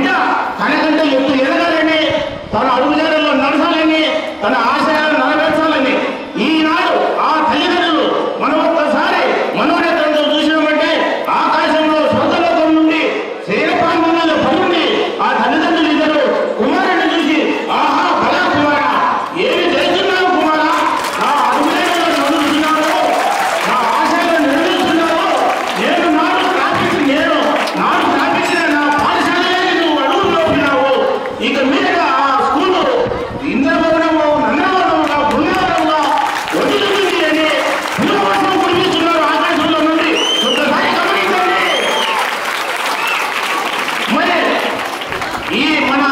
బిడ్డ తనకంటే ఎత్తు ఎదగాలని, తన అడుగుజాడల్లో నడచాలని, తన ఆశయాలు నెరవేర్చాలని ఈనాడు ఆ తల్లిదండ్రులు మనం ఒక్కసారి మనోనేత్రంతో చూసినామంటే ఆకాశంలో స్వర్గలోకం నుండి శరీరపాంగంలో పడుండి ఆ తల్లిదండ్రులు ఇద్దరు కుమారుని చూసి ఆహా బలా కుమార ఏమి చేస్తున్నావు కుమార, నా అడుగుజాడల్లో నడుస్తున్నావు, నా ఆశయాలను నెరవేరుస్తున్నావు, నాడు స్థాపించిన నా పాఠశాలనే నువ్వు అడుగులో ఉన్నావు, ఇక మీదగా ఆ స్కూలు ఇంద్రభవనము నందనవనముగా బృందావనంగా వదులుతుంది అని పూర్వవర్షం కురిపిస్తున్నారు ఆకాశంలో నుండి. ఒక్కసారి గమనించండి. మరి ఈ మన